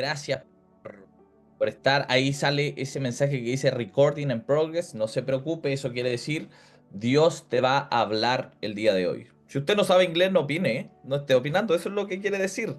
gracias por estar. Ahí sale ese mensaje que dice Recording in Progress. No se preocupe, eso quiere decir Dios te va a hablar el día de hoy. Si usted no sabe inglés, no opine, ¿eh? No esté opinando, eso es lo que quiere decir.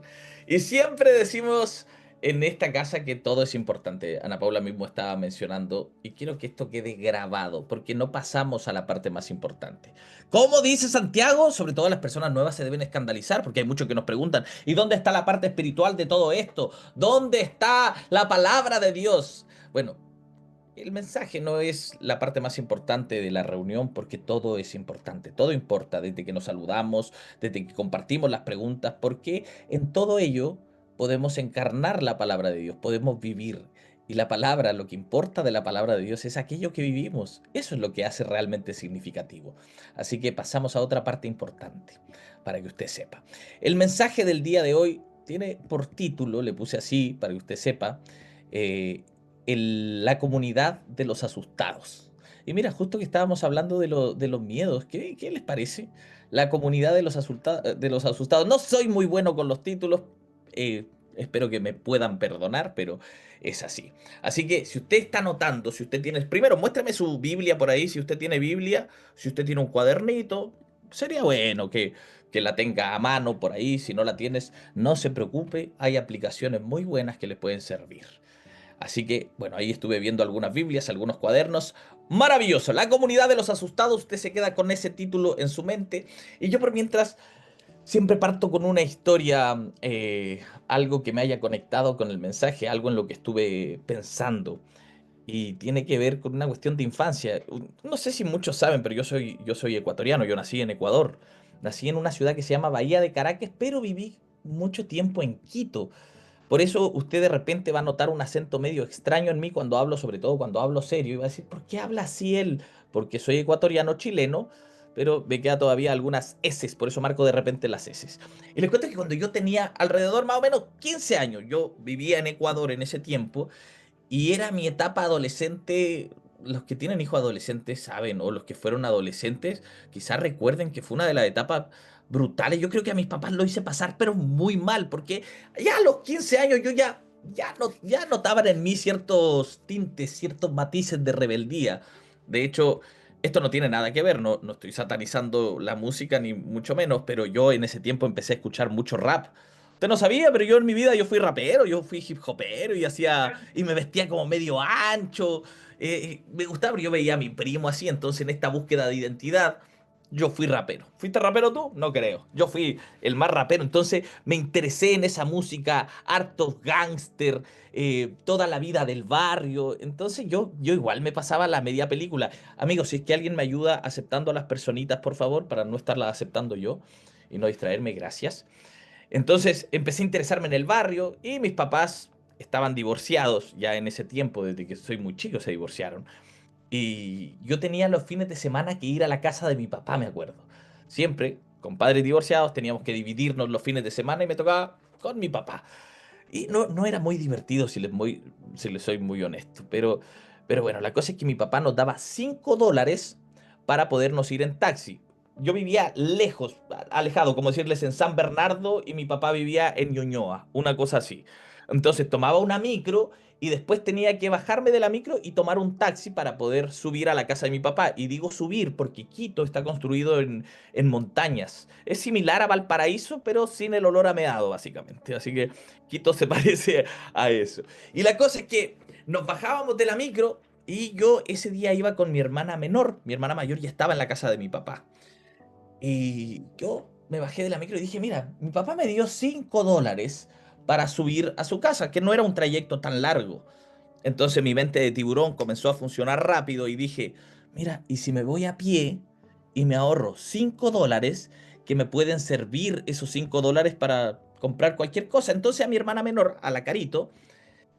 Y siempre decimos en esta casa que todo es importante. Ana Paula mismo estaba mencionando, y quiero que esto quede grabado, porque no pasamos a la parte más importante. ¿Cómo dice Santiago? Sobre todo las personas nuevas se deben escandalizar, porque hay muchos que nos preguntan, ¿y dónde está la parte espiritual de todo esto? ¿Dónde está la palabra de Dios? Bueno, el mensaje no es la parte más importante de la reunión porque todo es importante, todo importa, desde que nos saludamos, desde que compartimos las preguntas, porque en todo ello podemos encarnar la palabra de Dios, podemos vivir. Y la palabra, lo que importa de la palabra de Dios es aquello que vivimos. Eso es lo que hace realmente significativo. Así que pasamos a otra parte importante para que usted sepa. El mensaje del día de hoy tiene por título, le puse así para que usted sepa, eh, la comunidad de los asustados. Y mira, justo que estábamos hablando de los miedos, ¿qué les parece? La comunidad de los asustados. No soy muy bueno con los títulos, espero que me puedan perdonar, pero es así. Así que si usted está anotando, si usted tiene, primero muéstrame su Biblia por ahí, si usted tiene Biblia, si usted tiene un cuadernito, sería bueno que la tenga a mano por ahí. Si no la tienes, no se preocupe, hay aplicaciones muy buenas que le pueden servir. Así que, bueno, ahí estuve viendo algunas Biblias, algunos cuadernos. Maravilloso. La comunidad de los asustados, usted se queda con ese título en su mente. Y yo por mientras siempre parto con una historia, algo que me haya conectado con el mensaje, algo en lo que estuve pensando. Y tiene que ver con una cuestión de infancia. No sé si muchos saben, pero yo soy ecuatoriano, yo nací en Ecuador. Nací en una ciudad que se llama Bahía de Caracas, pero viví mucho tiempo en Quito. Por eso usted de repente va a notar un acento medio extraño en mí cuando hablo, sobre todo cuando hablo serio, y va a decir, ¿por qué habla así él? Porque soy ecuatoriano chileno, pero me queda todavía algunas eses, por eso marco de repente las eses. Y les cuento que cuando yo tenía alrededor más o menos 15 años, yo vivía en Ecuador en ese tiempo, y era mi etapa adolescente. Los que tienen hijos adolescentes saben, o los que fueron adolescentes, quizás recuerden que fue una de las etapas brutales. Yo creo que a mis papás lo hice pasar, pero muy mal, porque ya a los 15 años yo ya notaban en mí ciertos tintes, ciertos matices de rebeldía. De hecho, esto no tiene nada que ver, no estoy satanizando la música ni mucho menos, pero yo en ese tiempo empecé a escuchar mucho rap. Usted no sabía, pero yo en mi vida yo fui rapero, yo fui hip hopero y me vestía como medio ancho. Me gustaba, pero yo veía a mi primo así, entonces en esta búsqueda de identidad, yo fui rapero. ¿Fuiste rapero tú? No creo. Yo fui el más rapero, entonces me interesé en esa música, hartos gángster, toda la vida del barrio. Entonces yo igual me pasaba la media película. Amigos, si es que alguien me ayuda aceptando a las personitas, por favor, para no estarlas aceptando yo y no distraerme, gracias. Entonces empecé a interesarme en el barrio y mis papás estaban divorciados ya en ese tiempo, desde que soy muy chico se divorciaron. Y yo tenía los fines de semana que ir a la casa de mi papá, me acuerdo. Siempre, con padres divorciados, teníamos que dividirnos los fines de semana y me tocaba con mi papá. Y no era muy divertido, si les soy muy honesto. Pero bueno, la cosa es que mi papá nos daba $5 para podernos ir en taxi. Yo vivía lejos, alejado, como decirles, en San Bernardo y mi papá vivía en Ñuñoa, una cosa así. Entonces tomaba una micro y después tenía que bajarme de la micro y tomar un taxi para poder subir a la casa de mi papá. Y digo subir porque Quito está construido en montañas. Es similar a Valparaíso, pero sin el olor a meado, básicamente. Así que Quito se parece a eso. Y la cosa es que nos bajábamos de la micro y yo ese día iba con mi hermana menor. Mi hermana mayor ya estaba en la casa de mi papá. Y yo me bajé de la micro y dije, mira, mi papá me dio $5 para subir a su casa, que no era un trayecto tan largo. Entonces mi mente de tiburón comenzó a funcionar rápido y dije, mira, ¿y si me voy a pie y me ahorro $5 que me pueden servir esos $5 para comprar cualquier cosa? Entonces a mi hermana menor, a la Carito,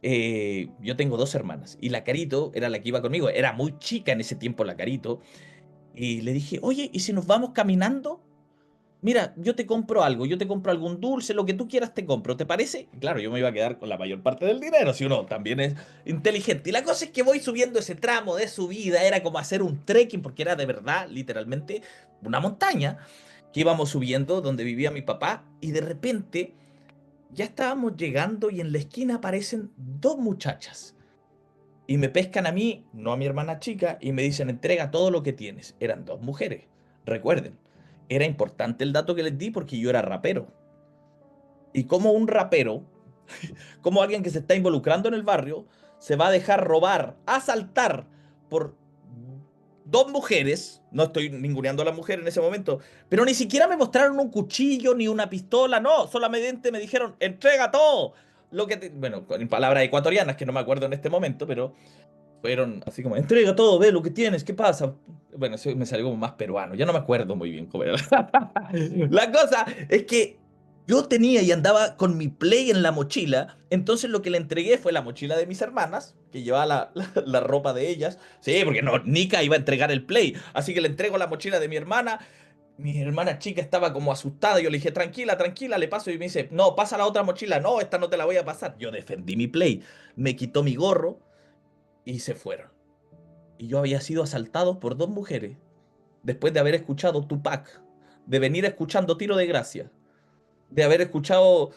yo tengo dos hermanas y la Carito era la que iba conmigo, era muy chica en ese tiempo la Carito, y le dije, oye, ¿y si nos vamos caminando? Mira, yo te compro algo, yo te compro algún dulce, lo que tú quieras te compro, ¿te parece? Y claro, yo me iba a quedar con la mayor parte del dinero, si uno también es inteligente. Y la cosa es que voy subiendo ese tramo de subida, era como hacer un trekking, porque era de verdad, literalmente, una montaña que íbamos subiendo donde vivía mi papá, y de repente Ya estábamos llegando y en la esquina aparecen dos muchachas. Y me pescan a mí, no a mi hermana chica, y me dicen, entrega todo lo que tienes. Eran dos mujeres. Recuerden, era importante el dato que les di porque yo era rapero. Y como un rapero, como alguien que se está involucrando en el barrio, se va a dejar robar, asaltar por dos mujeres, no estoy ninguneando a la mujer en ese momento, pero ni siquiera me mostraron un cuchillo ni una pistola, no, solamente me dijeron, entrega todo. Bueno, en palabras ecuatorianas que no me acuerdo en este momento, pero fueron así como, entrega todo, ve lo que tienes, ¿qué pasa? Bueno, eso me salió como más peruano, ya no me acuerdo muy bien cómo era. La cosa es que yo tenía y andaba con mi Play en la mochila, entonces lo que le entregué fue la mochila de mis hermanas, que llevaba la ropa de ellas. Sí, porque no, Nika iba a entregar el Play, así que le entrego la mochila de mi hermana. Mi hermana chica estaba como asustada. Yo le dije, tranquila, tranquila, le paso. Y me dice, no, pasa la otra mochila. No, esta no te la voy a pasar. Yo defendí mi Play. Me quitó mi gorro y se fueron. Y yo había sido asaltado por dos mujeres después de haber escuchado Tupac, de venir escuchando Tiro de Gracia, de haber escuchado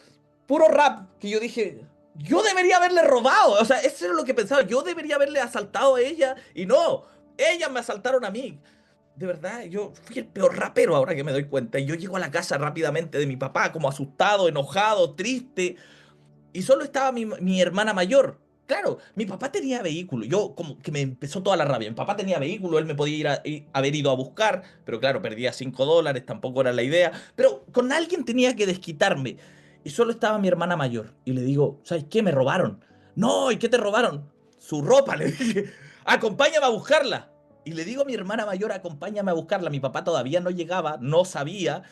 puro rap, que yo dije, yo debería haberle robado. O sea, eso era lo que pensaba. Yo debería haberle asaltado a ella y no, ellas me asaltaron a mí. De verdad, yo fui el peor rapero ahora que me doy cuenta. Y yo llego a la casa rápidamente de mi papá, como asustado, enojado, triste. Y solo estaba mi hermana mayor. Claro, mi papá tenía vehículo. Yo como que me empezó toda la rabia. Mi papá tenía vehículo, él me podía haber ido a buscar, pero claro, perdía $5, tampoco era la idea. Pero con alguien tenía que desquitarme. Y solo estaba mi hermana mayor. Y le digo, ¿sabes qué? Me robaron. No, ¿y qué te robaron? Su ropa, le dije. Acompáñame a buscarla. Y le digo a mi hermana mayor, acompáñame a buscarla. Mi papá todavía no llegaba, no sabía.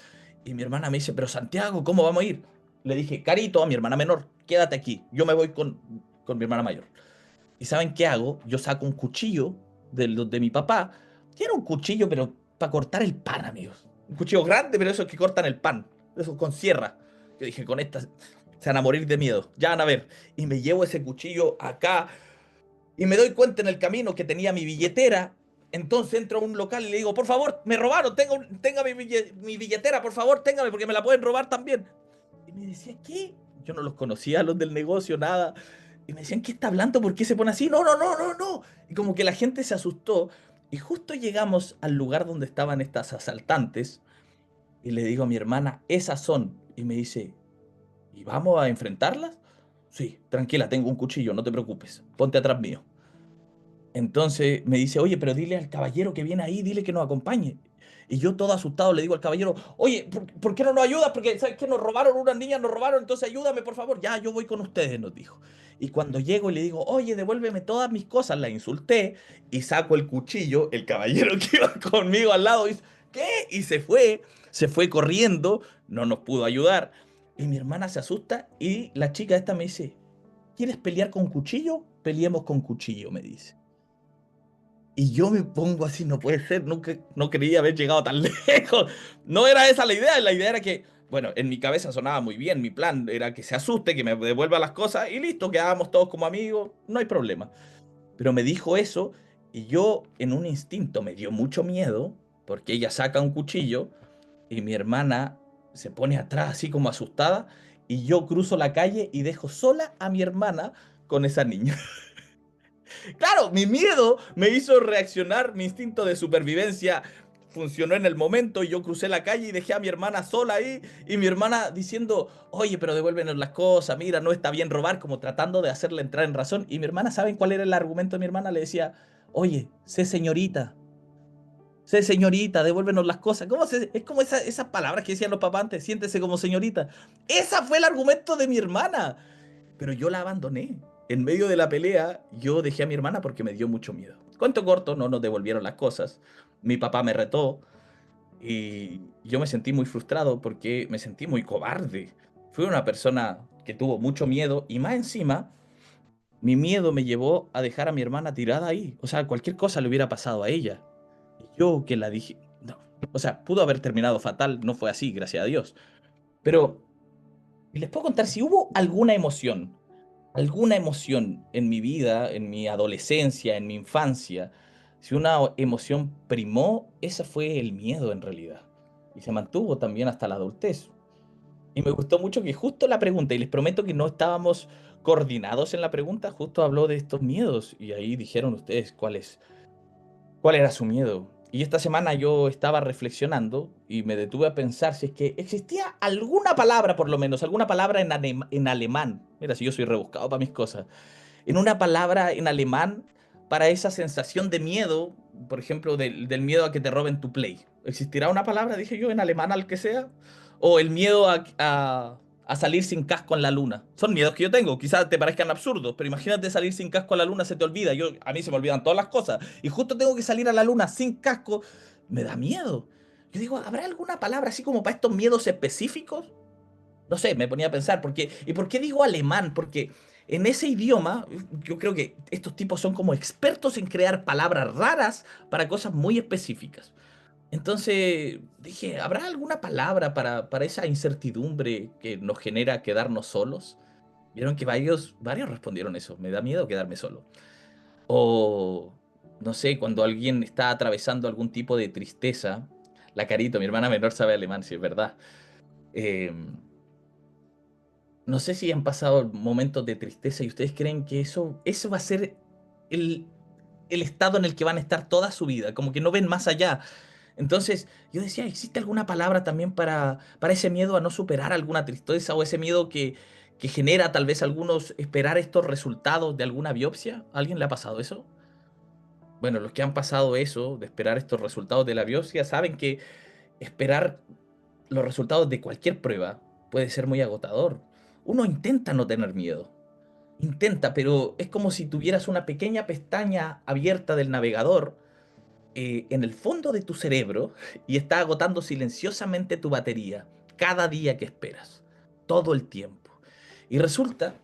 Y mi hermana me dice, pero Santiago, ¿cómo vamos a ir? Le dije, Carito, a mi hermana menor, quédate aquí, yo me voy con mi hermana mayor. ¿Y saben qué hago? Yo saco un cuchillo de mi papá, que era un cuchillo, pero para cortar el pan, amigos. Un cuchillo grande, pero esos que cortan el pan, esos con sierra. Yo dije, con estas se van a morir de miedo, ya van a ver. Y me llevo ese cuchillo acá y me doy cuenta en el camino que tenía mi billetera. Entonces entro a un local y le digo, por favor, me robaron, tenga mi billetera, por favor, téngame, porque me la pueden robar también. Y me decía, ¿qué? Yo no los conocía, los del negocio, nada. Y me decían, ¿qué está hablando? ¿Por qué se pone así? No, no, no, no, no. Y como que la gente se asustó. Y justo llegamos al lugar donde estaban estas asaltantes. Y le digo a mi hermana, esas son. Y me dice, ¿y vamos a enfrentarlas? Sí, tranquila, tengo un cuchillo, no te preocupes. Ponte atrás mío. Entonces me dice, oye, pero dile al caballero que viene ahí, dile que nos acompañe. Y yo todo asustado le digo al caballero, oye, ¿por qué no nos ayudas? Porque, ¿sabes qué? Nos robaron unas niñas, nos robaron, entonces ayúdame, por favor. Ya, yo voy con ustedes, nos dijo. Y cuando llego y le digo, oye, devuélveme todas mis cosas, la insulté y saco el cuchillo, el caballero que iba conmigo al lado dice, ¿qué? Y se fue corriendo, no nos pudo ayudar. Y mi hermana se asusta y la chica esta me dice, ¿quieres pelear con cuchillo? Peleemos con cuchillo, me dice. Y yo me pongo así, no puede ser, nunca, no creía haber llegado tan lejos. No era esa la idea era que, bueno, en mi cabeza sonaba muy bien, mi plan era que se asuste, que me devuelva las cosas y listo, quedábamos todos como amigos, no hay problema. Pero me dijo eso y yo en un instinto me dio mucho miedo porque ella saca un cuchillo y mi hermana se pone atrás así como asustada y yo cruzo la calle y dejo sola a mi hermana con esa niña. Claro, mi miedo me hizo reaccionar, mi instinto de supervivencia funcionó en el momento y yo crucé la calle y dejé a mi hermana sola ahí y mi hermana diciendo, oye, pero devuélvenos las cosas, mira, no está bien robar, como tratando de hacerle entrar en razón. Y mi hermana, ¿saben cuál era el argumento de mi hermana? Le decía, oye, sé señorita, devuélvenos las cosas. Es como esas palabras que decían los papás antes, siéntese como señorita. Ese fue el argumento de mi hermana. Pero yo la abandoné. En medio de la pelea, yo dejé a mi hermana porque me dio mucho miedo. Cuento corto, no nos devolvieron las cosas. Mi papá me retó y yo me sentí muy frustrado porque me sentí muy cobarde. Fui una persona que tuvo mucho miedo y más encima, mi miedo me llevó a dejar a mi hermana tirada ahí. O sea, cualquier cosa le hubiera pasado a ella. Y yo que la dije, no. O sea, pudo haber terminado fatal, no fue así, gracias a Dios. Pero les puedo contar si hubo alguna emoción en mi vida, en mi adolescencia, en mi infancia, si una emoción primó, esa fue el miedo en realidad. Y se mantuvo también hasta la adultez. Y me gustó mucho que justo la pregunta, y les prometo que no estábamos coordinados en la pregunta, justo habló de estos miedos. Y ahí dijeron ustedes cuál era su miedo. Y esta semana yo estaba reflexionando y me detuve a pensar si es que existía alguna palabra, por lo menos, alguna palabra en alemán. Mira, si yo soy rebuscado para mis cosas. En una palabra en alemán para esa sensación de miedo, por ejemplo, del miedo a que te roben tu Play. ¿Existirá una palabra, dije yo, en alemán al que sea? O el miedo a salir sin casco en la luna. Son miedos que yo tengo, quizás te parezcan absurdos, pero imagínate salir sin casco a la luna, se te olvida. A mí se me olvidan todas las cosas. Y justo tengo que salir a la luna sin casco, me da miedo. Yo digo, ¿habrá alguna palabra así como para estos miedos específicos? No sé, me ponía a pensar, ¿y por qué digo alemán? Porque en ese idioma, yo creo que estos tipos son como expertos en crear palabras raras para cosas muy específicas. Entonces dije, ¿habrá alguna palabra para esa incertidumbre que nos genera quedarnos solos? Vieron que varios respondieron eso, me da miedo quedarme solo. O, no sé, cuando alguien está atravesando algún tipo de tristeza, la Carito, mi hermana menor sabe alemán, si es verdad. Eh, no sé si han pasado momentos de tristeza y ustedes creen que eso va a ser el, el estado en el que van a estar toda su vida, como que no ven más allá. Entonces, yo decía, ¿existe alguna palabra también para ese miedo a no superar alguna tristeza o ese miedo que genera tal vez algunos esperar estos resultados de alguna biopsia? ¿A alguien le ha pasado eso? Bueno, los que han pasado eso, de esperar estos resultados de la biopsia, saben que esperar los resultados de cualquier prueba puede ser muy agotador. Uno intenta no tener miedo, intenta, pero es como si tuvieras una pequeña pestaña abierta del navegador en el fondo de tu cerebro y está agotando silenciosamente tu batería cada día que esperas, todo el tiempo. Y resulta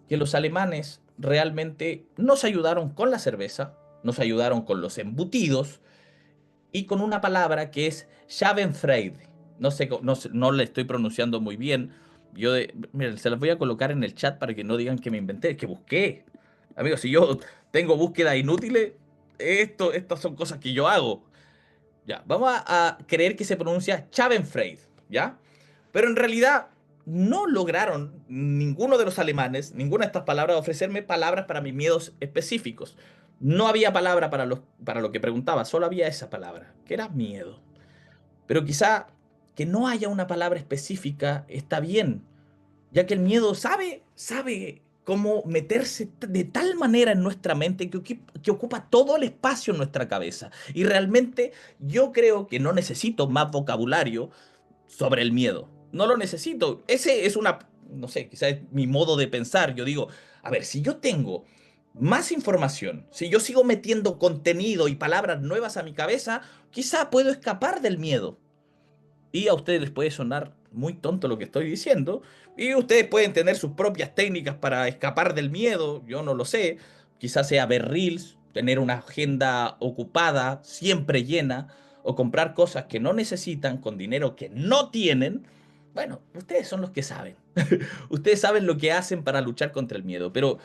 que los alemanes realmente nos ayudaron con la cerveza, nos ayudaron con los embutidos, y con una palabra que es Schadenfreude. No le estoy pronunciando muy bien. Miren, se las voy a colocar en el chat para que no digan que me inventé, que busqué. Amigos, si yo tengo búsquedas inútiles, estas son cosas que yo hago. Ya, vamos a creer que se pronuncia Schadenfreude, ¿ya? Pero en realidad no lograron ninguno de los alemanes, ninguna de estas palabras, ofrecerme palabras para mis miedos específicos. No había palabra para lo que preguntaba, solo había esa palabra, que era miedo. Pero quizá que no haya una palabra específica está bien, ya que el miedo sabe cómo meterse de tal manera en nuestra mente que ocupa todo el espacio en nuestra cabeza. Y realmente yo creo que no necesito más vocabulario sobre el miedo. No lo necesito. Ese es no sé, quizás es mi modo de pensar. Yo digo, a ver, si yo tengo más información, si yo sigo metiendo contenido y palabras nuevas a mi cabeza, quizá puedo escapar del miedo. Y a ustedes les puede sonar muy tonto lo que estoy diciendo. Y ustedes pueden tener sus propias técnicas para escapar del miedo. Yo no lo sé. Quizás sea ver reels, tener una agenda ocupada, siempre llena, o comprar cosas que no necesitan con dinero que no tienen. Bueno, ustedes son los que saben. Ustedes saben lo que hacen para luchar contra el miedo. Pero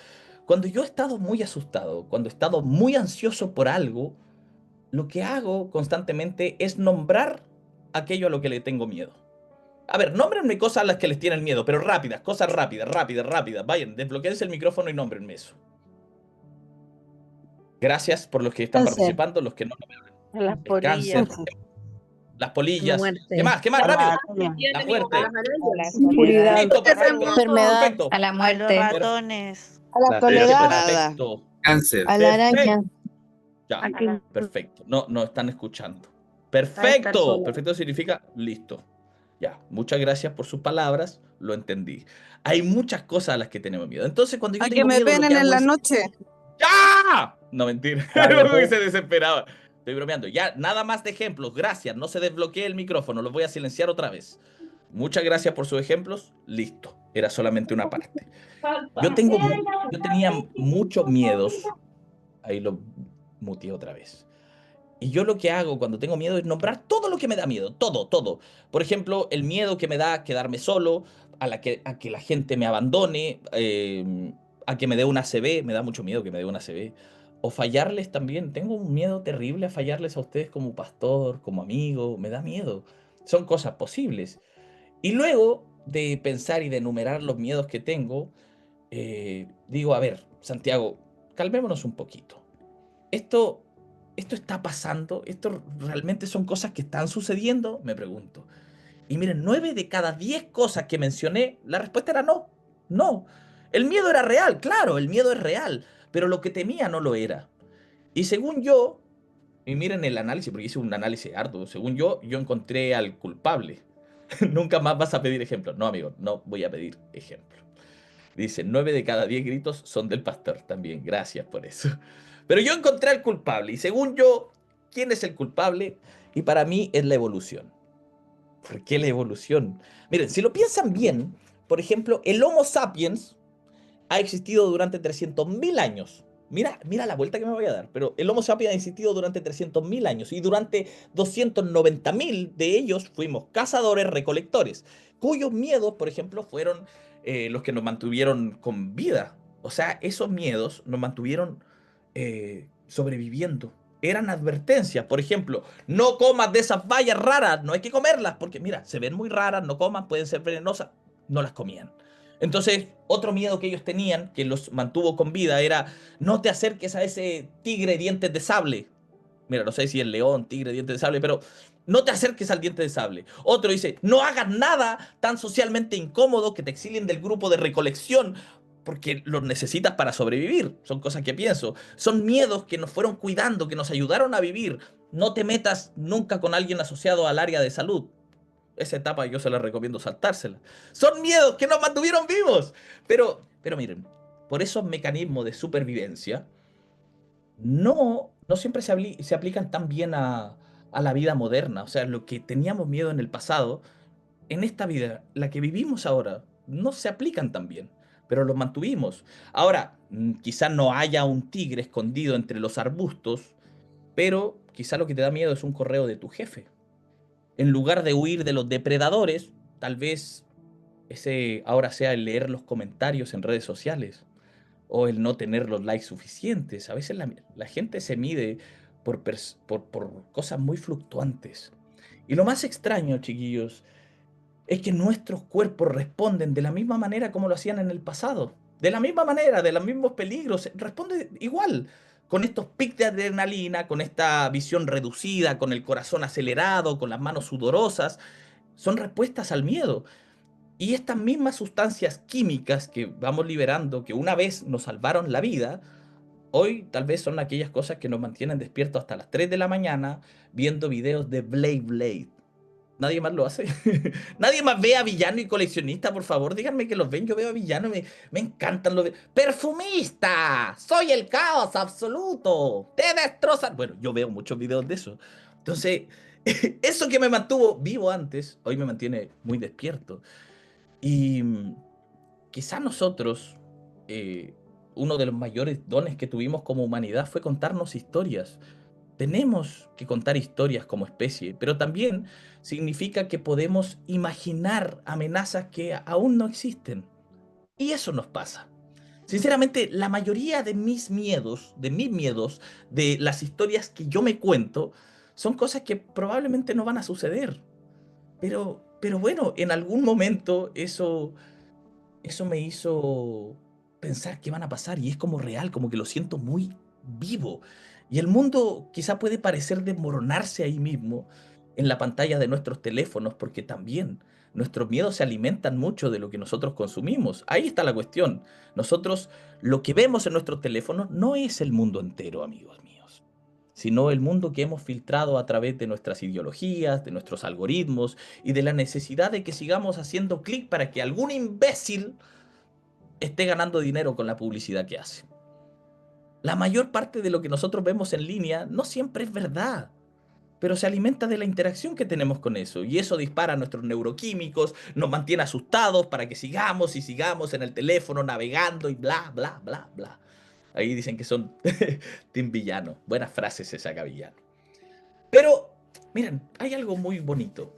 cuando yo he estado muy asustado, cuando he estado muy ansioso por algo, lo que hago constantemente es nombrar aquello a lo que le tengo miedo. A ver, nómbrenme cosas a las que les tienen miedo, pero rápidas, cosas rápidas, rápidas, rápidas. Vayan, desbloqueense el micrófono y nómbrenme eso. Gracias por los que están Cáncer, participando, los que no. Las El cáncer, polillas, las polillas. ¿Qué muerte, más? ¿Qué más? a Rápido. la, La a las muerte. a la oscuridad, soledad, Listo, perfecto. enfermedad, Perfecto. a la a los muerte, ratones, a la La soledad, temporada. Perfecto. Cáncer. a la Perfecto. araña, Ya, a que perfecto. No están escuchando. a estar Perfecto. sola. Perfecto significa listo. Ya, muchas gracias por sus palabras, lo entendí. Hay muchas cosas a las que tenemos miedo. Entonces, cuando yo A que tengo me miedo, lo que penen en hago la es noche. ¡ya! No, mentira. Claro, No, que se desesperaba. Estoy bromeando. Ya, nada más de ejemplos. Gracias. No se desbloquee el micrófono. Lo voy a silenciar otra vez. Muchas gracias por sus ejemplos. Listo. Era solamente una parte. Yo tenía muchos miedos. Ahí lo muteé otra vez. Y yo lo que hago cuando tengo miedo es nombrar todo lo que me da miedo, todo, todo. Por ejemplo, el miedo que me da quedarme solo, a que la gente me abandone, a que me dé una ACV, me da mucho miedo que me dé una ACV. O fallarles también, tengo un miedo terrible a fallarles a ustedes como pastor, como amigo, me da miedo. Son cosas posibles. Y luego de pensar y de enumerar los miedos que tengo, digo, a ver, Santiago, calmémonos un poquito. Esto, esto está pasando, esto realmente son cosas que están sucediendo, me pregunto. Y miren, 9 de cada 10 cosas que mencioné, la respuesta era no, no. El miedo era real, claro, el miedo es real, pero lo que temía no lo era. Y según yo, y miren el análisis, porque hice un análisis arduo, según yo encontré al culpable. Nunca más vas a pedir ejemplos. No, amigo, no voy a pedir ejemplos. Dice, 9 de cada 10 gritos son del pastor también. Gracias por eso. Pero yo encontré al culpable. Y según yo, ¿quién es el culpable? Y para mí es la evolución. ¿Por qué la evolución? Miren, si lo piensan bien, por ejemplo, el Homo sapiens ha existido durante 300.000 años. Mira, mira la vuelta que me voy a dar. Pero el Homo sapiens ha existido durante 300.000 años y durante 290.000 de ellos fuimos cazadores recolectores, cuyos miedos, por ejemplo, fueron los que nos mantuvieron con vida. O sea, esos miedos nos mantuvieron sobreviviendo. Eran advertencias, por ejemplo, no comas de esas bayas raras, no hay que comerlas, porque mira, se ven muy raras, no comas, pueden ser venenosas, no las comían. Entonces, otro miedo que ellos tenían, que los mantuvo con vida, era no te acerques a ese tigre dientes de sable. Mira, no sé si el león, tigre, dientes de sable, pero no te acerques al diente de sable. Otro dice, no hagas nada tan socialmente incómodo que te exilien del grupo de recolección porque los necesitas para sobrevivir. Son cosas que pienso. Son miedos que nos fueron cuidando, que nos ayudaron a vivir. No te metas nunca con alguien asociado al área de salud. Esa etapa yo se la recomiendo saltársela. Son miedos que nos mantuvieron vivos. Pero miren, por esos mecanismos de supervivencia, no siempre se aplican tan bien a la vida moderna. O sea, lo que teníamos miedo en el pasado, en esta vida, la que vivimos ahora, no se aplican tan bien, pero los mantuvimos. Ahora, quizás no haya un tigre escondido entre los arbustos, pero quizás lo que te da miedo es un correo de tu jefe. En lugar de huir de los depredadores, tal vez ese ahora sea el leer los comentarios en redes sociales o el no tener los likes suficientes. A veces la gente se mide por cosas muy fluctuantes. Y lo más extraño, chiquillos, es que nuestros cuerpos responden de la misma manera como lo hacían en el pasado. De la misma manera, de los mismos peligros. Responde igual. Con estos pics de adrenalina, con esta visión reducida, con el corazón acelerado, con las manos sudorosas. Son respuestas al miedo. Y estas mismas sustancias químicas que vamos liberando, que una vez nos salvaron la vida, hoy tal vez son aquellas cosas que nos mantienen despiertos hasta las 3 de la mañana viendo videos de Blade Blade. Nadie más lo hace. Nadie más ve a Villano y Coleccionista, por favor. Díganme que los ven. Yo veo a Villano, me encantan los... ¡Perfumista! ¡Soy el caos absoluto! ¡Te destrozan! Bueno, yo veo muchos videos de eso. Entonces, eso que me mantuvo vivo antes, hoy me mantiene muy despierto. Y quizás nosotros, uno de los mayores dones que tuvimos como humanidad fue contarnos historias. Tenemos que contar historias como especie, pero también significa que podemos imaginar amenazas que aún no existen. Y eso nos pasa. Sinceramente, la mayoría de mis miedos, de las historias que yo me cuento, son cosas que probablemente no van a suceder. Pero bueno, en algún momento eso me hizo pensar que van a pasar y es como real, como que lo siento muy vivo. Y el mundo quizá puede parecer desmoronarse ahí mismo en la pantalla de nuestros teléfonos porque también nuestros miedos se alimentan mucho de lo que nosotros consumimos. Ahí está la cuestión. Nosotros lo que vemos en nuestros teléfonos no es el mundo entero, amigos míos, sino el mundo que hemos filtrado a través de nuestras ideologías, de nuestros algoritmos y de la necesidad de que sigamos haciendo clic para que algún imbécil esté ganando dinero con la publicidad que hace. La mayor parte de lo que nosotros vemos en línea no siempre es verdad, pero se alimenta de la interacción que tenemos con eso y eso dispara nuestros neuroquímicos, nos mantiene asustados para que sigamos y sigamos en el teléfono navegando y bla, bla, bla, bla. Ahí dicen que son Team Villano. Buenas frases se saca Villano. Pero, miren, hay algo muy bonito.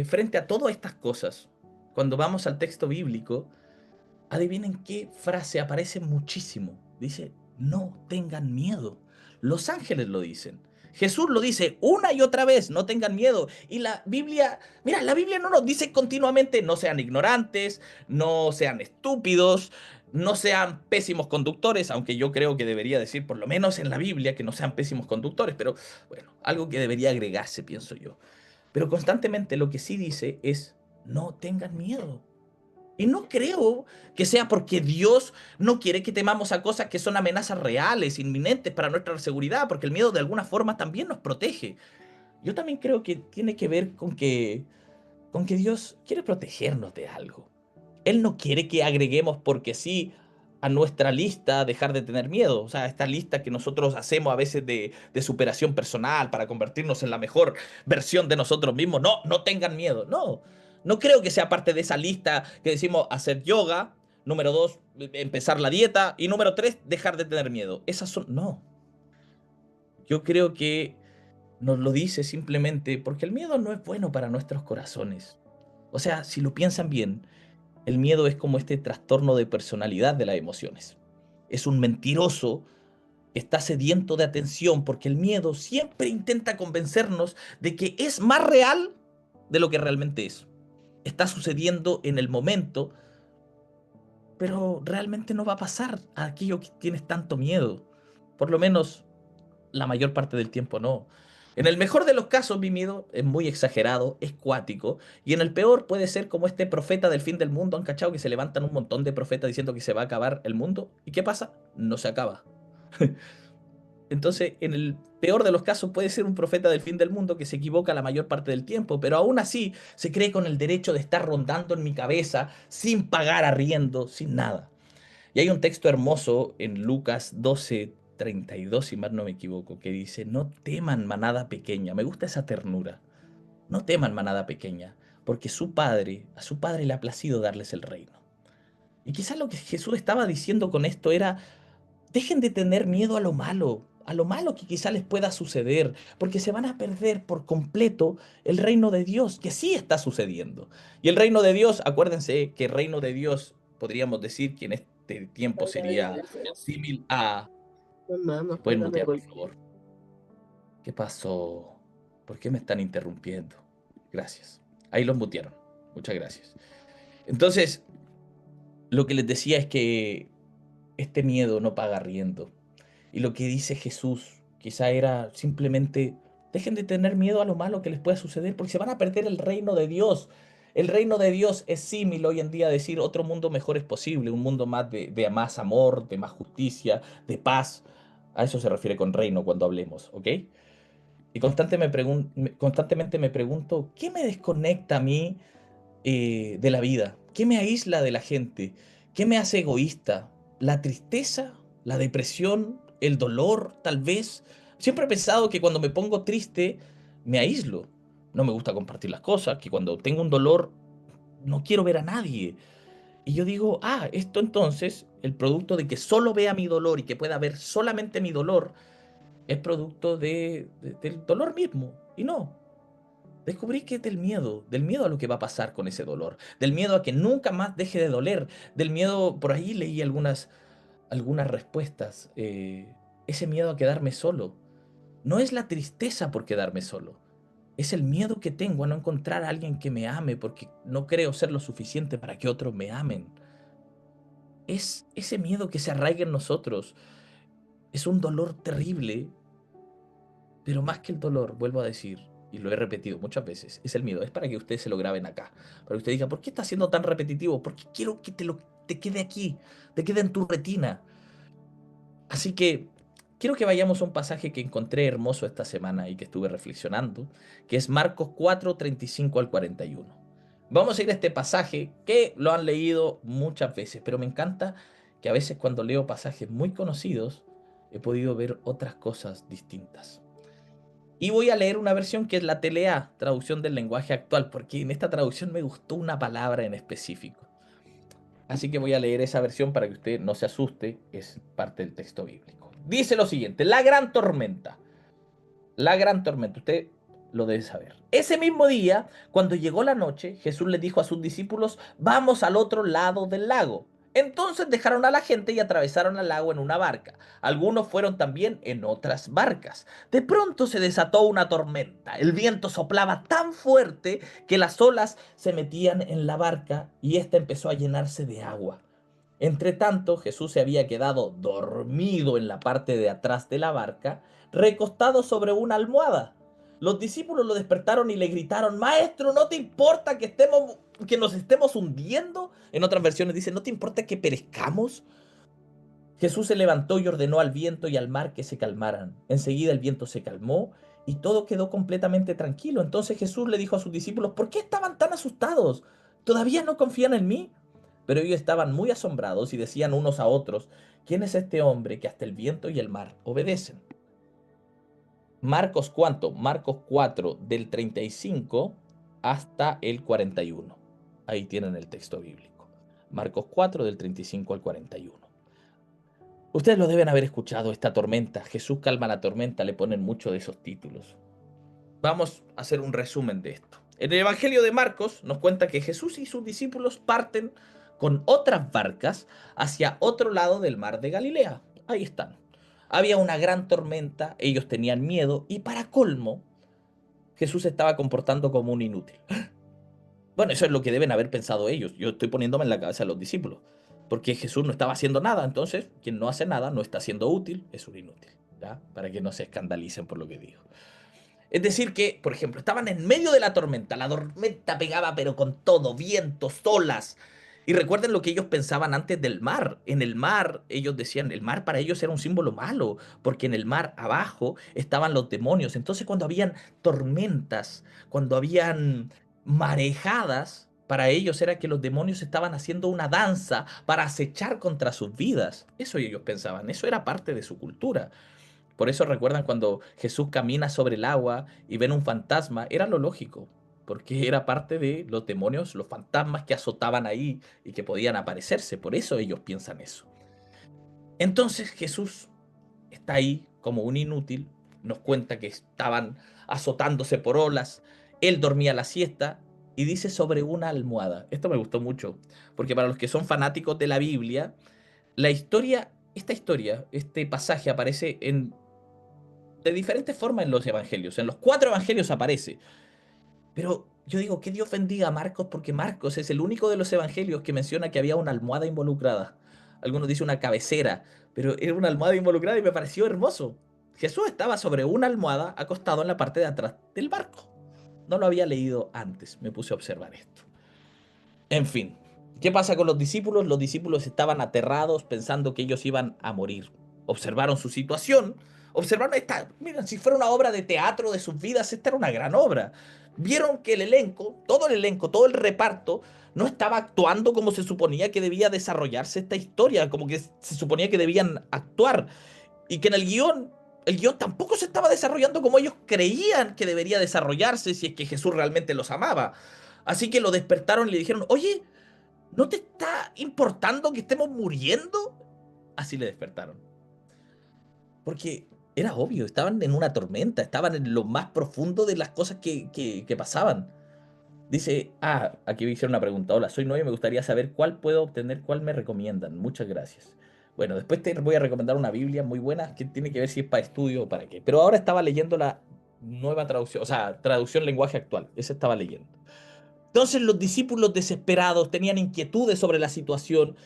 Frente a todas estas cosas, cuando vamos al texto bíblico, adivinen qué frase aparece muchísimo. Dice, no tengan miedo. Los ángeles lo dicen. Jesús lo dice una y otra vez, no tengan miedo. Y la Biblia, mira, la Biblia no nos dice continuamente, no sean ignorantes, no sean estúpidos, no sean pésimos conductores, aunque yo creo que debería decir, por lo menos en la Biblia, que no sean pésimos conductores, pero bueno, algo que debería agregarse, pienso yo. Pero constantemente lo que sí dice es, no tengan miedo. Y no creo que sea porque Dios no quiere que temamos a cosas que son amenazas reales, inminentes para nuestra seguridad, porque el miedo de alguna forma también nos protege. Yo también creo que tiene que ver con que Dios quiere protegernos de algo. Él no quiere que agreguemos porque sí a nuestra lista dejar de tener miedo. O sea, esta lista que nosotros hacemos a veces de superación personal para convertirnos en la mejor versión de nosotros mismos. No, no tengan miedo. No, no creo que sea parte de esa lista que decimos hacer yoga. Número 2, empezar la dieta. Y número 3, dejar de tener miedo. Esas son... No. Yo creo que nos lo dice simplemente porque el miedo no es bueno para nuestros corazones. O sea, si lo piensan bien, el miedo es como este trastorno de personalidad de las emociones. Es un mentiroso que está sediento de atención porque el miedo siempre intenta convencernos de que es más real de lo que realmente es. Está sucediendo en el momento, pero realmente no va a pasar a aquello que tienes tanto miedo. Por lo menos la mayor parte del tiempo no. En el mejor de los casos, mi miedo es muy exagerado, es cuático, y en el peor puede ser como este profeta del fin del mundo. ¿Han cachado que se levantan un montón de profetas diciendo que se va a acabar el mundo? ¿Y qué pasa? No se acaba. Entonces, en el peor de los casos puede ser un profeta del fin del mundo que se equivoca la mayor parte del tiempo, pero aún así se cree con el derecho de estar rondando en mi cabeza sin pagar arriendo, sin nada. Y hay un texto hermoso en Lucas 12:32, si mal no me equivoco, que dice, no teman manada pequeña. Me gusta esa ternura. No teman manada pequeña, porque a su padre le ha placido darles el reino. Y quizás lo que Jesús estaba diciendo con esto era, dejen de tener miedo a lo malo que quizás les pueda suceder, porque se van a perder por completo el reino de Dios, que sí está sucediendo. Y el reino de Dios, acuérdense que el reino de Dios, podríamos decir que en este tiempo sería similar a... Mamá, ¿Me no pueden juega, me mutear, por golpeó. favor? ¿Qué pasó? ¿Por qué me están interrumpiendo? Gracias. Ahí los mutearon. Muchas gracias. Entonces, lo que les decía es que este miedo no paga riendo. Y lo que dice Jesús quizá era simplemente, dejen de tener miedo a lo malo que les pueda suceder, porque se van a perder el reino de Dios. El reino de Dios es símil hoy en día a decir otro mundo mejor es posible, un mundo más de más amor, de más justicia, de paz. A eso se refiere con reino cuando hablemos, ¿ok? Y constantemente me pregunto, ¿qué me desconecta a mí de la vida? ¿Qué me aísla de la gente? ¿Qué me hace egoísta? ¿La tristeza? ¿La depresión? ¿El dolor? Tal vez. Siempre he pensado que cuando me pongo triste me aíslo. No me gusta compartir las cosas, que cuando tengo un dolor no quiero ver a nadie. Y yo digo, esto entonces, el producto de que solo vea mi dolor y que pueda ver solamente mi dolor, es producto del dolor mismo. Y no, descubrí que es del miedo a lo que va a pasar con ese dolor, del miedo a que nunca más deje de doler, del miedo, por ahí leí algunas respuestas, ese miedo a quedarme solo. No es la tristeza por quedarme solo, es el miedo que tengo a no encontrar a alguien que me ame porque no creo ser lo suficiente para que otros me amen. Es ese miedo que se arraiga en nosotros. Es un dolor terrible, pero más que el dolor, vuelvo a decir, y lo he repetido muchas veces, es el miedo. Es para que ustedes se lo graben acá. Para que usted diga, ¿por qué está siendo tan repetitivo? Porque quiero que te quede aquí, te quede en tu retina. Así que quiero que vayamos a un pasaje que encontré hermoso esta semana y que estuve reflexionando, que es Marcos 4:35 al 41. Vamos a ir a este pasaje que lo han leído muchas veces, pero me encanta que a veces cuando leo pasajes muy conocidos he podido ver otras cosas distintas. Y voy a leer una versión que es la TLA, traducción del lenguaje actual, porque en esta traducción me gustó una palabra en específico. Así que voy a leer esa versión para que usted no se asuste, es parte del texto bíblico. Dice lo siguiente, la gran tormenta, usted lo debe saber. Ese mismo día, cuando llegó la noche, Jesús le dijo a sus discípulos, vamos al otro lado del lago. Entonces dejaron a la gente y atravesaron el lago en una barca. Algunos fueron también en otras barcas. De pronto se desató una tormenta. El viento soplaba tan fuerte que las olas se metían en la barca y ésta empezó a llenarse de agua. Entre tanto, Jesús se había quedado dormido en la parte de atrás de la barca, recostado sobre una almohada. Los discípulos lo despertaron y le gritaron: Maestro, ¿no te importa que nos estemos hundiendo? En otras versiones dice: ¿no te importa que perezcamos? Jesús se levantó y ordenó al viento y al mar que se calmaran. Enseguida el viento se calmó y todo quedó completamente tranquilo. Entonces Jesús le dijo a sus discípulos: ¿por qué estaban tan asustados? ¿Todavía no confían en mí? Pero ellos estaban muy asombrados y decían unos a otros: ¿quién es este hombre que hasta el viento y el mar obedecen? Marcos, ¿cuánto? Marcos 4, del 35 hasta el 41. Ahí tienen el texto bíblico. Marcos 4, del 35 al 41. Ustedes lo deben haber escuchado, esta tormenta. Jesús calma la tormenta, le ponen mucho de esos títulos. Vamos a hacer un resumen de esto. En el Evangelio de Marcos nos cuenta que Jesús y sus discípulos parten con otras barcas hacia otro lado del mar de Galilea. Ahí están. Había una gran tormenta, ellos tenían miedo y para colmo, Jesús se estaba comportando como un inútil. Bueno, eso es lo que deben haber pensado ellos. Yo estoy poniéndome en la cabeza de los discípulos. Porque Jesús no estaba haciendo nada. Entonces, quien no hace nada no está siendo útil, es un inútil. ¿Ya? Para que no se escandalicen por lo que digo. Es decir que, por ejemplo, estaban en medio de la tormenta. La tormenta pegaba pero con todo, vientos, olas. Y recuerden lo que ellos pensaban antes del mar. En el mar, ellos decían, el mar para ellos era un símbolo malo, porque en el mar abajo estaban los demonios. Entonces cuando habían tormentas, cuando habían marejadas, para ellos era que los demonios estaban haciendo una danza para acechar contra sus vidas. Eso ellos pensaban, eso era parte de su cultura. Por eso recuerdan cuando Jesús camina sobre el agua y ven un fantasma, era lo lógico, porque era parte de los demonios, los fantasmas que azotaban ahí y que podían aparecerse. Por eso ellos piensan eso. Entonces Jesús está ahí como un inútil, nos cuenta que estaban azotándose por olas, él dormía la siesta y dice sobre una almohada. Esto me gustó mucho, porque para los que son fanáticos de la Biblia, esta historia, este pasaje aparece de diferentes formas en los evangelios. En los 4 evangelios aparece. Pero yo digo que Dios bendiga a Marcos porque Marcos es el único de los evangelios que menciona que había una almohada involucrada. Algunos dicen una cabecera, pero era una almohada involucrada y me pareció hermoso. Jesús estaba sobre una almohada acostado en la parte de atrás del barco. No lo había leído antes, me puse a observar esto. En fin, ¿qué pasa con los discípulos? Los discípulos estaban aterrados pensando que ellos iban a morir. Observaron su situación, observaron esta, miren, si fuera una obra de teatro de sus vidas, esta era una gran obra. Vieron que el elenco, todo el reparto, no estaba actuando como se suponía que debía desarrollarse esta historia, como que se suponía que debían actuar. Y que en el guión tampoco se estaba desarrollando como ellos creían que debería desarrollarse si es que Jesús realmente los amaba. Así que lo despertaron y le dijeron: oye, ¿no te está importando que estemos muriendo? Así le despertaron. Porque era obvio, estaban en una tormenta, estaban en lo más profundo de las cosas que pasaban. Dice, aquí me hicieron una pregunta. Hola, soy nuevo y me gustaría saber cuál puedo obtener, cuál me recomiendan. Muchas gracias. Bueno, después te voy a recomendar una Biblia muy buena que tiene que ver si es para estudio o para qué. Pero ahora estaba leyendo la nueva traducción, o sea, traducción lenguaje actual. Esa estaba leyendo. Entonces los discípulos desesperados tenían inquietudes sobre la situación,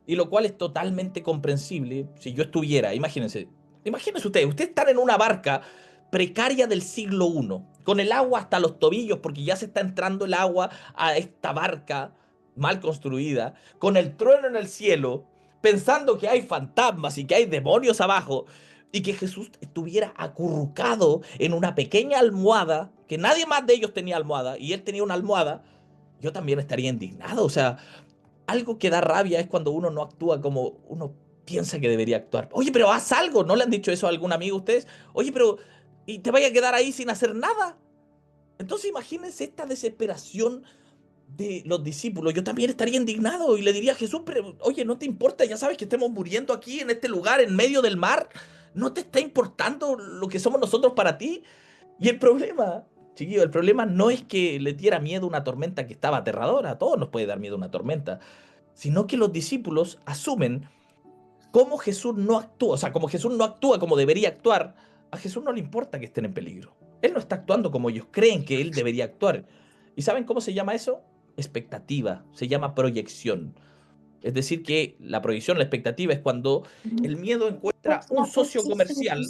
y lo cual es totalmente comprensible. Si yo estuviera, imagínense ustedes están en una barca precaria del siglo I, con el agua hasta los tobillos, porque ya se está entrando el agua a esta barca mal construida, con el trueno en el cielo, pensando que hay fantasmas y que hay demonios abajo, y que Jesús estuviera acurrucado en una pequeña almohada, que nadie más de ellos tenía almohada, y él tenía una almohada. Yo también estaría indignado. O sea, algo que da rabia es cuando uno no actúa como uno piensa que debería actuar. Oye, pero haz algo. ¿No le han dicho eso a algún amigo a ustedes? Oye, pero ¿y te vaya a quedar ahí sin hacer nada? Entonces imagínense esta desesperación de los discípulos. Yo también estaría indignado y le diría a Jesús: pero oye, ¿no te importa? Ya sabes que estemos muriendo aquí en este lugar, en medio del mar. ¿No te está importando lo que somos nosotros para ti? Y el problema, chiquillo, el problema no es que le diera miedo una tormenta que estaba aterradora. A todos nos puede dar miedo una tormenta. sino que los discípulos asumen cómo Jesús no actúa, o sea, como Jesús no actúa como debería actuar, a Jesús no le importa que estén en peligro. Él no está actuando como ellos creen que él debería actuar. ¿Y saben cómo se llama eso? Expectativa, se llama proyección. Es decir, que la proyección, la expectativa es cuando el miedo encuentra un socio comercial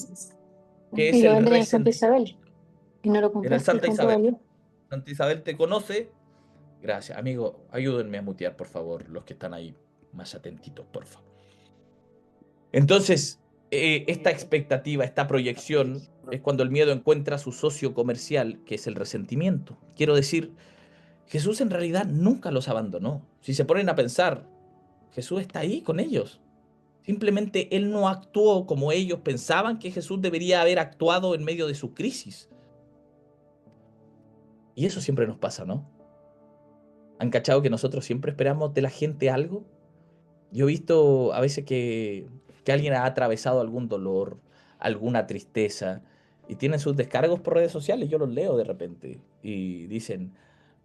que Y es lo el venden en Santa resentimiento. Isabel. Y no lo En el compraste, ¿y Santa cuánto Isabel. valió? Santa Isabel te conoce. Gracias, amigo. Ayúdenme a mutear, por favor, los que están ahí más atentitos, por favor. Entonces, esta expectativa, esta proyección, es cuando el miedo encuentra su socio comercial, que es el resentimiento. Quiero decir, Jesús en realidad nunca los abandonó. Si se ponen a pensar, Jesús está ahí con ellos. Simplemente Él no actuó como ellos pensaban que Jesús debería haber actuado en medio de su crisis. Y eso siempre nos pasa, ¿no? ¿Han cachado que nosotros siempre esperamos de la gente algo? Yo he visto a veces que alguien ha atravesado algún dolor, alguna tristeza, y tienen sus descargos por redes sociales, yo los leo de repente, y dicen,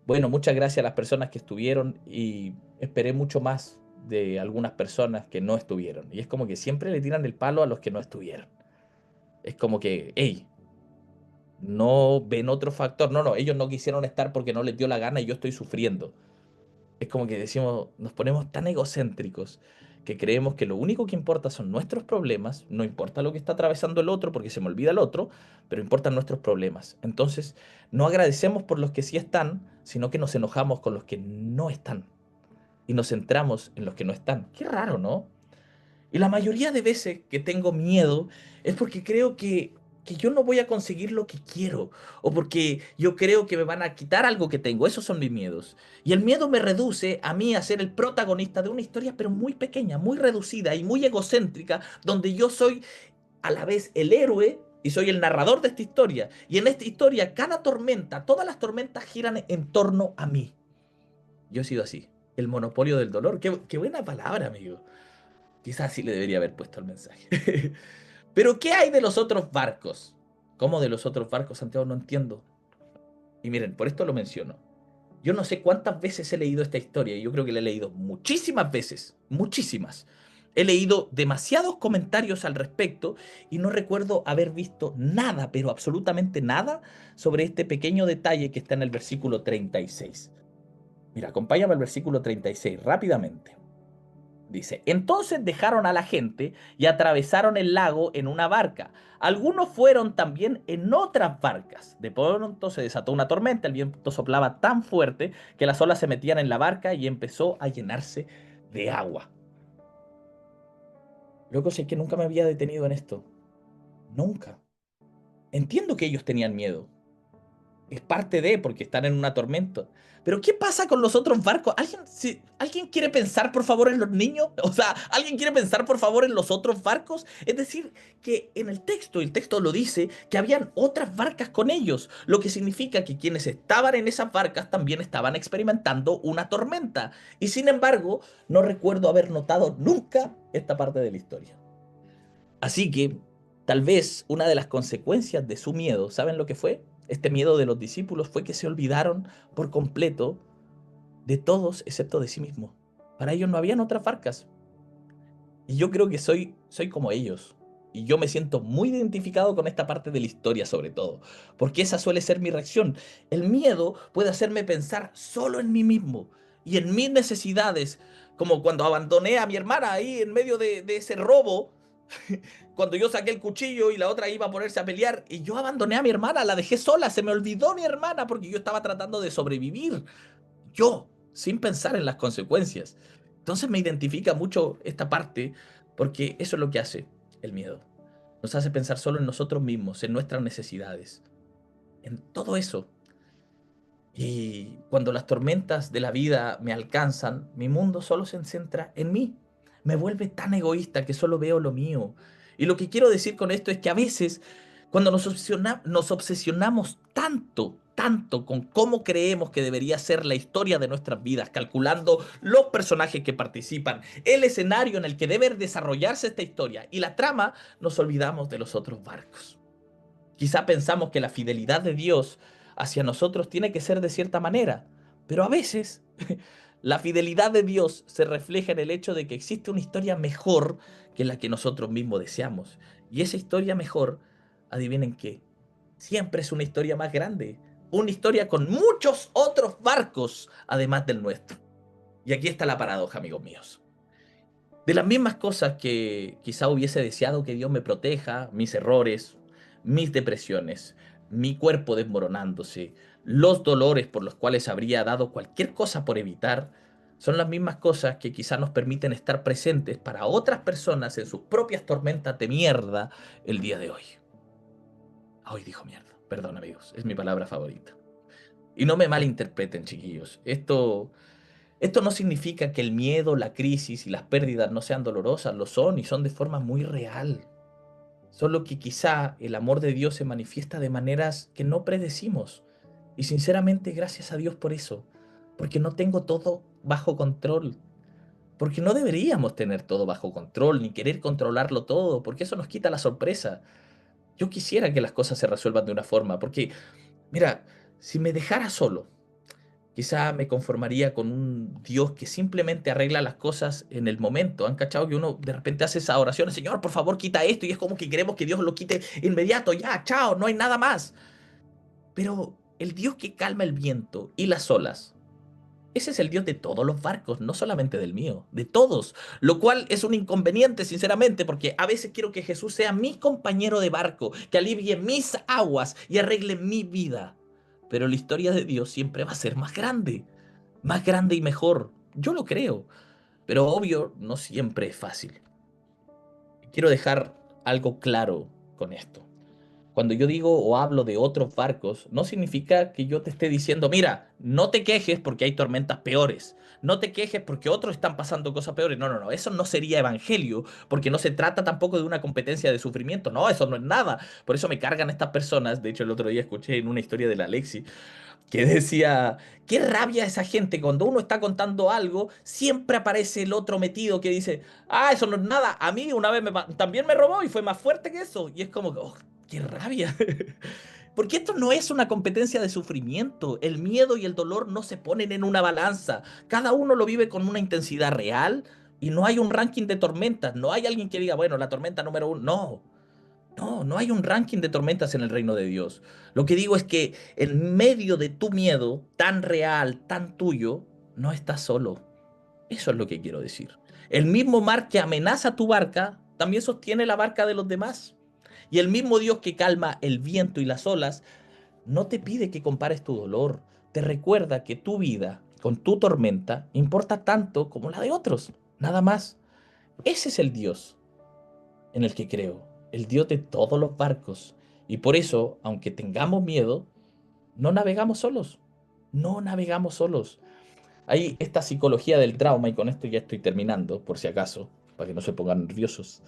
bueno, muchas gracias a las personas que estuvieron y esperé mucho más de algunas personas que no estuvieron. Y es como que siempre le tiran el palo a los que no estuvieron. Es como que, hey, no ven otro factor. No, no, ellos no quisieron estar porque no les dio la gana y yo estoy sufriendo. Es como que decimos, nos ponemos tan egocéntricos que creemos que lo único que importa son nuestros problemas, no importa lo que está atravesando el otro porque se me olvida el otro, pero importan nuestros problemas. Entonces, no agradecemos por los que sí están, sino que nos enojamos con los que no están y nos centramos en los que no están. Qué raro, ¿no? Y la mayoría de veces que tengo miedo es porque creo que yo no voy a conseguir lo que quiero o porque yo creo que me van a quitar algo que tengo. Esos son mis miedos. Y el miedo me reduce a mí a ser el protagonista de una historia, pero muy pequeña, muy reducida y muy egocéntrica, donde yo soy a la vez el héroe y soy el narrador de esta historia. Y en esta historia, cada tormenta, todas las tormentas giran en torno a mí. Yo he sido así. El monopolio del dolor. Qué buena palabra, amigo. Quizás sí le debería haber puesto el mensaje. Pero ¿qué hay de los otros barcos? ¿Cómo de los otros barcos, Santiago? No entiendo. Y miren, por esto lo menciono. Yo no sé cuántas veces he leído esta historia y yo creo que la he leído muchísimas veces, muchísimas. He leído demasiados comentarios al respecto y no recuerdo haber visto nada, pero absolutamente nada, sobre este pequeño detalle que está en el versículo 36. Mira, acompáñame al versículo 36 rápidamente. Dice, entonces dejaron a la gente y atravesaron el lago en una barca. Algunos fueron también en otras barcas. De pronto se desató una tormenta, el viento soplaba tan fuerte que las olas se metían en la barca y empezó a llenarse de agua. Loco, sé que nunca me había detenido en esto. Nunca. Entiendo que ellos tenían miedo. Es parte de, porque están en una tormenta. Pero ¿qué pasa con los otros barcos? ¿Alguien quiere pensar por favor en los niños? O sea, ¿alguien quiere pensar por favor en los otros barcos? Es decir, que en el texto lo dice, que habían otras barcas con ellos, lo que significa que quienes estaban en esas barcas también estaban experimentando una tormenta. Y sin embargo, no recuerdo haber notado nunca esta parte de la historia. Así que tal vez una de las consecuencias de su miedo, ¿saben lo que fue? Este miedo de los discípulos fue que se olvidaron por completo de todos excepto de sí mismos. Para ellos no habían otras barcas. Y yo creo que soy como ellos. Y yo me siento muy identificado con esta parte de la historia sobre todo, porque esa suele ser mi reacción. El miedo puede hacerme pensar solo en mí mismo y en mis necesidades, como cuando abandoné a mi hermana ahí en medio de ese robo, cuando yo saqué el cuchillo y la otra iba a ponerse a pelear y yo abandoné a mi hermana, la dejé sola, se me olvidó mi hermana porque yo estaba tratando de sobrevivir, yo, sin pensar en las consecuencias. Entonces me identifica mucho esta parte porque eso es lo que hace el miedo. Nos hace pensar solo en nosotros mismos, en nuestras necesidades, en todo eso. Y cuando las tormentas de la vida me alcanzan, mi mundo solo se centra en mí. Me vuelve tan egoísta que solo veo lo mío. Y lo que quiero decir con esto es que a veces, cuando nos obsesionamos tanto, tanto con cómo creemos que debería ser la historia de nuestras vidas, calculando los personajes que participan, el escenario en el que debe desarrollarse esta historia y la trama, nos olvidamos de los otros barcos. Quizá pensamos que la fidelidad de Dios hacia nosotros tiene que ser de cierta manera, pero a veces La fidelidad de Dios se refleja en el hecho de que existe una historia mejor que la que nosotros mismos deseamos. Y esa historia mejor, adivinen qué, siempre es una historia más grande. Una historia con muchos otros barcos, además del nuestro. Y aquí está la paradoja, amigos míos. De las mismas cosas que quizá hubiese deseado que Dios me proteja, mis errores, mis depresiones, mi cuerpo desmoronándose, los dolores por los cuales habría dado cualquier cosa por evitar, son las mismas cosas que quizá nos permiten estar presentes para otras personas en sus propias tormentas de mierda el día de hoy. Hoy dijo mierda, perdón amigos, es mi palabra favorita. Y no me malinterpreten, chiquillos, esto no significa que el miedo, la crisis y las pérdidas no sean dolorosas, lo son y son de forma muy real. Solo que quizá el amor de Dios se manifiesta de maneras que no predecimos. Y sinceramente, gracias a Dios por eso. Porque no tengo todo bajo control. Porque no deberíamos tener todo bajo control, ni querer controlarlo todo, porque eso nos quita la sorpresa. Yo quisiera que las cosas se resuelvan de una forma, porque, mira, si me dejara solo, quizá me conformaría con un Dios que simplemente arregla las cosas en el momento. ¿Han cachado que uno de repente hace esa oración, Señor, por favor, quita esto? Y es como que queremos que Dios lo quite inmediato, ya, chao, no hay nada más. Pero el Dios que calma el viento y las olas, ese es el Dios de todos los barcos, no solamente del mío, de todos. Lo cual es un inconveniente, sinceramente, porque a veces quiero que Jesús sea mi compañero de barco, que alivie mis aguas y arregle mi vida. Pero la historia de Dios siempre va a ser más grande y mejor. Yo lo creo, pero obvio, no siempre es fácil. Quiero dejar algo claro con esto. Cuando yo digo o hablo de otros barcos, no significa que yo te esté diciendo, mira, no te quejes porque hay tormentas peores. No te quejes porque otros están pasando cosas peores. No, no, no, eso no sería evangelio, porque no se trata tampoco de una competencia de sufrimiento. No, eso no es nada. Por eso me cargan estas personas. De hecho, el otro día escuché en una historia de la Alexi que decía, qué rabia esa gente, cuando uno está contando algo, siempre aparece el otro metido que dice, ah, eso no es nada, a mí una vez también me robó y fue más fuerte que eso. Y es como, oh, qué rabia. Porque esto no es una competencia de sufrimiento. El miedo y el dolor no se ponen en una balanza. Cada uno lo vive con una intensidad real y no hay un ranking de tormentas. No hay alguien que diga, bueno, la tormenta número uno. No, no, no hay un ranking de tormentas en el reino de Dios. Lo que digo es que en medio de tu miedo, tan real, tan tuyo, no estás solo. Eso es lo que quiero decir. El mismo mar que amenaza tu barca, también sostiene la barca de los demás. Y el mismo Dios que calma el viento y las olas, no te pide que compares tu dolor. Te recuerda que tu vida, con tu tormenta, importa tanto como la de otros. Nada más. Ese es el Dios en el que creo, el Dios de todos los barcos. Y por eso, aunque tengamos miedo, no navegamos solos. No navegamos solos. Hay esta psicología del trauma, y con esto ya estoy terminando, por si acaso, para que no se pongan nerviosos.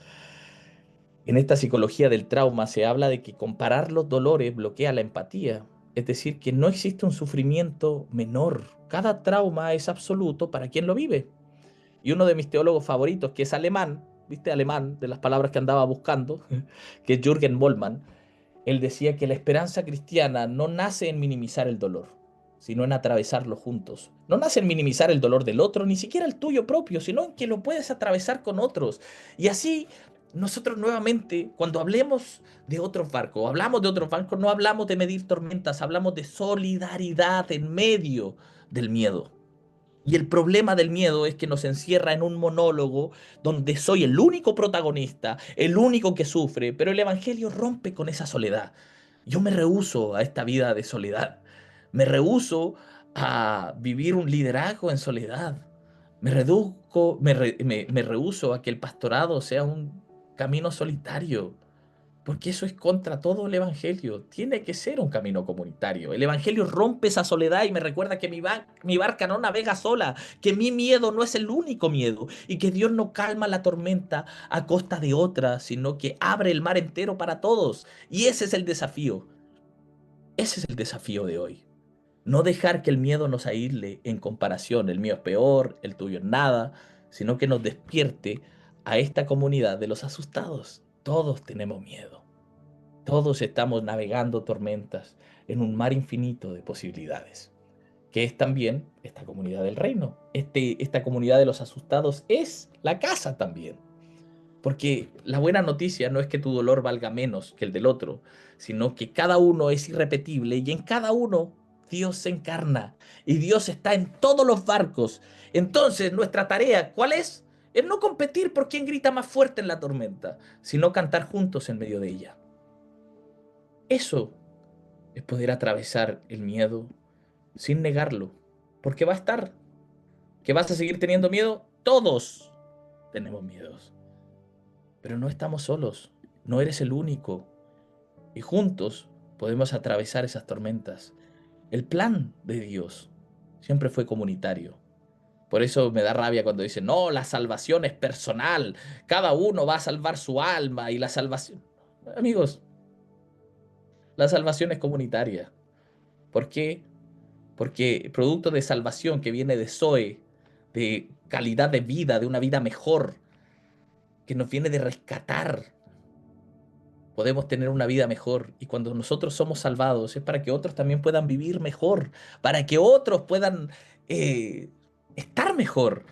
En esta psicología del trauma se habla de que comparar los dolores bloquea la empatía. Es decir, que no existe un sufrimiento menor. Cada trauma es absoluto para quien lo vive. Y uno de mis teólogos favoritos, que es alemán, ¿viste? Alemán, de las palabras que andaba buscando, que es Jürgen Moltmann, él decía que la esperanza cristiana no nace en minimizar el dolor, sino en atravesarlo juntos. No nace en minimizar el dolor del otro, ni siquiera el tuyo propio, sino en que lo puedes atravesar con otros. Y así, nosotros nuevamente, cuando hablemos de otros barcos, hablamos de otros barcos, no hablamos de medir tormentas, hablamos de solidaridad en medio del miedo. Y el problema del miedo es que nos encierra en un monólogo donde soy el único protagonista, el único que sufre, pero el Evangelio rompe con esa soledad. Yo me rehúso a esta vida de soledad. Me rehúso a vivir un liderazgo en soledad. Me rehúso a que el pastorado sea un camino solitario. Porque eso es contra todo el Evangelio. Tiene que ser un camino comunitario. El Evangelio rompe esa soledad y me recuerda que mi barca no navega sola, que mi miedo no es el único miedo y que Dios no calma la tormenta a costa de otra, sino que abre el mar entero para todos. Y ese es el desafío. Ese es el desafío de hoy. No dejar que el miedo nos aísle en comparación. El mío es peor, el tuyo es nada, sino que nos despierte a esta comunidad de los asustados. Todos tenemos miedo. Todos estamos navegando tormentas en un mar infinito de posibilidades. que es también esta comunidad del reino. Esta comunidad de los asustados es la casa también. Porque la buena noticia no es que tu dolor valga menos que el del otro, sino que cada uno es irrepetible y en cada uno Dios se encarna y Dios está en todos los barcos. Entonces, nuestra tarea, ¿cuál es? Es no competir por quién grita más fuerte en la tormenta, sino cantar juntos en medio de ella. Eso es poder atravesar el miedo sin negarlo, porque va a estar. ¿Que vas a seguir teniendo miedo? Todos tenemos miedos, pero no estamos solos, no eres el único, y juntos podemos atravesar esas tormentas. El plan de Dios siempre fue comunitario. Por eso me da rabia cuando dicen, no, la salvación es personal, cada uno va a salvar su alma y la salvación... Amigos, la salvación es comunitaria. ¿Por qué? Porque producto de salvación que viene de Zoe, de calidad de vida, de una vida mejor, que nos viene de rescatar, podemos tener una vida mejor. Y cuando nosotros somos salvados es para que otros también puedan vivir mejor, para que otros puedan eh, estar mejor.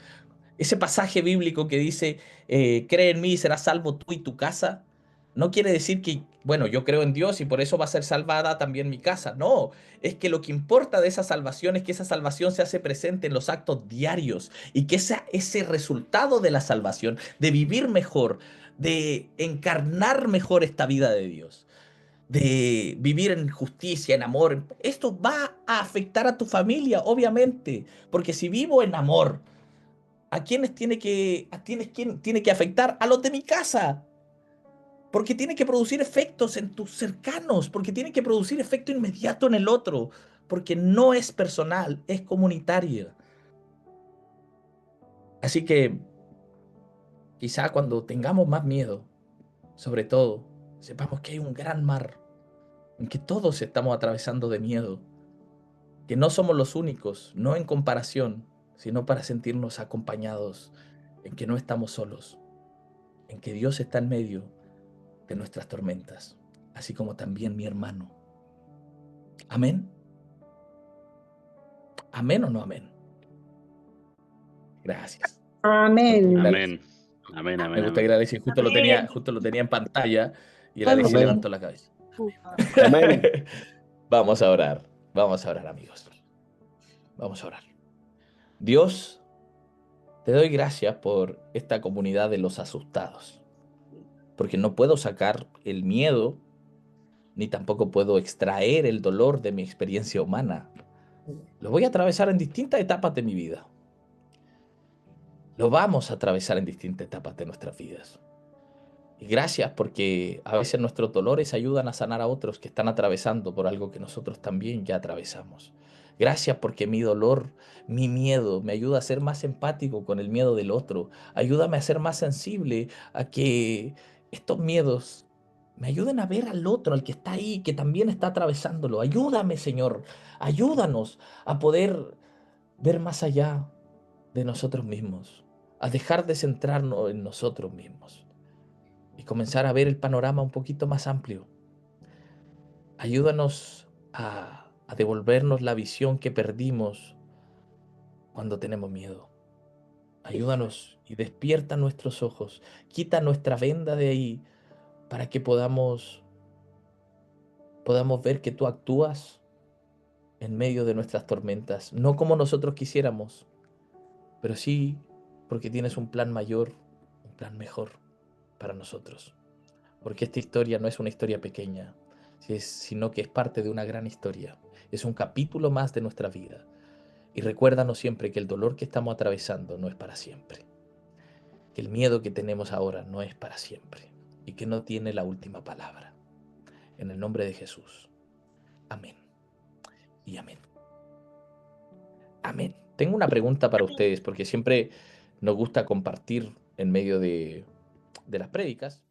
Ese pasaje bíblico que dice, cree en mí y serás salvo tú y tu casa, no quiere decir que, bueno, yo creo en Dios y por eso va a ser salvada también mi casa. No, es que lo que importa de esa salvación es que esa salvación se hace presente en los actos diarios y que ese resultado de la salvación, de vivir mejor, de encarnar mejor esta vida de Dios, de vivir en justicia, en amor, esto va a afectar a tu familia, obviamente, porque si vivo en amor, ¿a quiénes quién tiene que afectar? A los de mi casa. Porque tiene que producir efectos en tus cercanos, porque tiene que producir efecto inmediato en el otro, porque no es personal, es comunitaria. Así que quizá cuando tengamos más miedo, sobre todo, sepamos que hay un gran mar en que todos estamos atravesando de miedo, que no somos los únicos, no en comparación, sino para sentirnos acompañados, en que no estamos solos, en que Dios está en medio de nuestras tormentas, así como también mi hermano. ¿Amén? ¿Amén o no amén? Gracias. Me gusta que Amén. la Amén. Amén, me amén, gusta que amén. la Alexis justo lo tenía en pantalla y la Alexis Amén. levantó la cabeza. Amén. Vamos a orar, amigos. Vamos a orar. Dios, te doy gracias por esta comunidad de los asustados, porque no puedo sacar el miedo, ni tampoco puedo extraer el dolor de mi experiencia humana. Lo voy a atravesar en distintas etapas de mi vida. Lo vamos a atravesar en distintas etapas de nuestras vidas. Y gracias porque a veces nuestros dolores ayudan a sanar a otros que están atravesando por algo que nosotros también ya atravesamos. Gracias porque mi dolor, mi miedo, me ayuda a ser más empático con el miedo del otro. Ayúdame a ser más sensible a que estos miedos me ayuden a ver al otro, al que está ahí, que también está atravesándolo. Ayúdame, Señor. Ayúdanos a poder ver más allá de nosotros mismos, a dejar de centrarnos en nosotros mismos y comenzar a ver el panorama un poquito más amplio. Ayúdanos a devolvernos la visión que perdimos cuando tenemos miedo. Ayúdanos y despierta nuestros ojos, quita nuestra venda de ahí para que podamos ver que tú actúas en medio de nuestras tormentas, no como nosotros quisiéramos, pero sí porque tienes un plan mayor, un plan mejor para nosotros. Porque esta historia no es una historia pequeña, sino que es parte de una gran historia. Es un capítulo más de nuestra vida. Y recuérdanos siempre que el dolor que estamos atravesando no es para siempre. Que el miedo que tenemos ahora no es para siempre. Y que no tiene la última palabra. En el nombre de Jesús. Amén. Y amén. Amén. Tengo una pregunta para ustedes, porque siempre nos gusta compartir en medio de las prédicas.